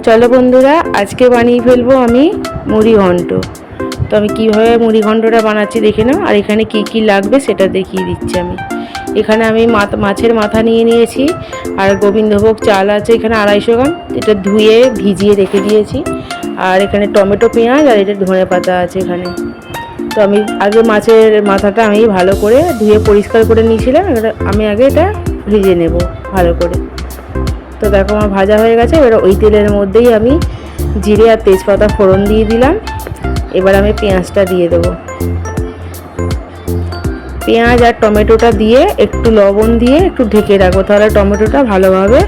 চলো বন্ধুরা, আজকে বানিয়ে ফেলবো আমি মুড়ি ঘন্ট। তো আমি কীভাবে মুড়ি ঘন্টটা বানাচ্ছি দেখে নাও, আর এখানে কি কি লাগবে সেটা দেখিয়ে দিচ্ছি। এখানে আমি মাছের মাথা নিয়ে নিয়েছি, আর গোবিন্দভোগ চাল আছে এখানে 250 গ্রাম, এটা ধুয়ে ভিজিয়ে রেখে দিয়েছি। আর এখানে টমেটো, পেঁয়াজ আর এটা ধনে পাতা আছে এখানে। তো আমি আগে মাছের মাথাটা আমি ভালো করে ধুয়ে পরিষ্কার করে নিয়েছিলাম, আমি আগে এটা ভিজে নেব ভালো করে। তো দেখো আমার ভাজা হয়ে গেছে। এবার ওই তেলের মধ্যেই আমি জিরে আর তেজপাতা ফোড়ন দিয়ে দিলাম। এবার আমি পেঁয়াজটা দিয়ে দেবো। পেঁয়াজ আর টমেটোটা দিয়ে একটু লবণ দিয়ে একটু ঢেকে রাখবো, তাহলে টমেটোটা ভালোভাবে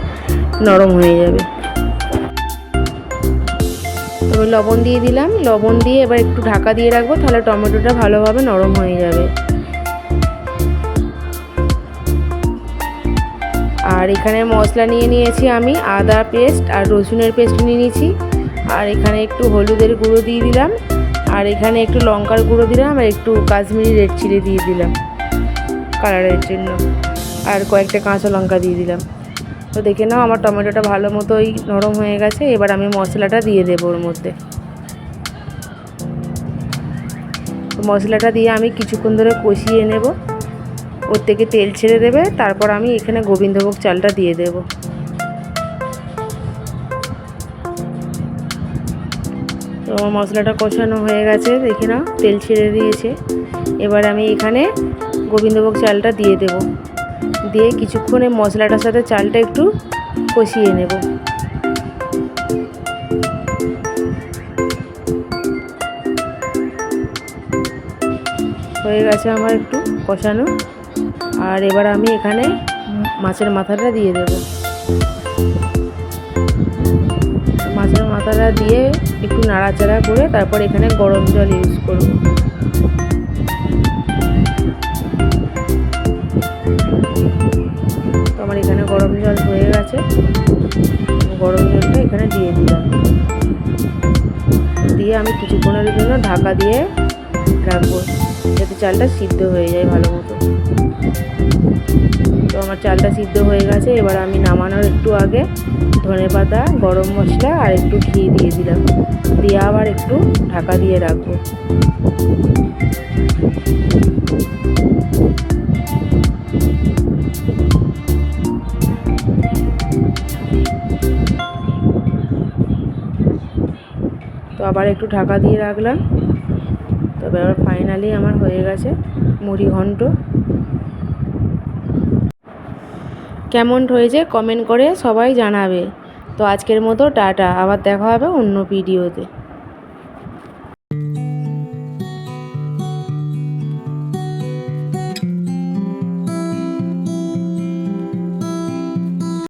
নরম হয়ে যাবে। তবে লবণ দিয়ে দিলাম, লবণ দিয়ে এবার একটু ঢাকা দিয়ে রাখবো, তাহলে টমেটোটা ভালোভাবে নরম হয়ে যাবে। আর এখানে মশলা নিয়ে নিয়েছি আমি আদা পেস্ট আর রসুনের পেস্ট নিয়ে নিয়েছি। আর এখানে একটু হলুদের গুঁড়ো দিয়ে দিলাম, আর এখানে একটু লঙ্কার গুঁড়ো দিলাম, আর একটু কাশ্মীরি রেড চিলি দিয়ে দিলাম কালারের জন্য, আর কয়েকটা কাঁচা লঙ্কা দিয়ে দিলাম। তো দেখে নাও আমার টমেটোটা ভালো মতোই নরম হয়ে গেছে। এবার আমি মশলাটা দিয়ে দেবো ওর মধ্যে। তো মশলাটা দিয়ে আমি কিছুক্ষণ ধরে কষিয়ে নেব, ওর থেকে তেল ছেড়ে দেবে। তারপর আমি এখানে গোবিন্দভোগ চালটা দিয়ে দেব। তো আমার মশলাটা কষানো হয়ে গেছে, দেখে নাও তেল ছেড়ে দিয়েছে। এবার আমি এখানে গোবিন্দভোগ চালটা দিয়ে দেব, দিয়ে কিছুক্ষণ এই মশলাটার সাথে চালটা একটু কষিয়ে নেব। হয়ে গেছে আমার একটু কষানো। আর এবার আমি এখানে মাছের মাথাটা দিয়ে দেব। মাছের মাথাটা দিয়ে একটু নাড়াচাড়া করে তারপর এখানে গরম জল ইউজ করব। তো আমার এখানে গরম জল হয়ে গেছে, গরম জলটা এখানে দিয়ে দিলাম। দিয়ে আমি কিছুক্ষণের জন্য ঢাকা দিয়ে রাখবো, যাতে চালটা সিদ্ধ হয়ে যায় ভালো মতো। তো আমার চালটা সিদ্ধ হয়ে গেছে। এবার আমি নামানোর একটু আগে ধনেপাতা, গরম মশলা আর একটু ঘি দিয়ে দিলাম, দিয়ে আবার একটু ঢাকা দিয়ে রাখবো। তো আবার একটু ঢাকা দিয়ে রাখলাম। তবে আবার ফাইনালি আমার হয়ে গেছে মুড়ি ঘন্ট। কেমন হয়েছে কমেন্ট করে সবাই জানাবে। তো আজকের মতো টাটা, আবার দেখা হবে অন্য ভিডিওতে।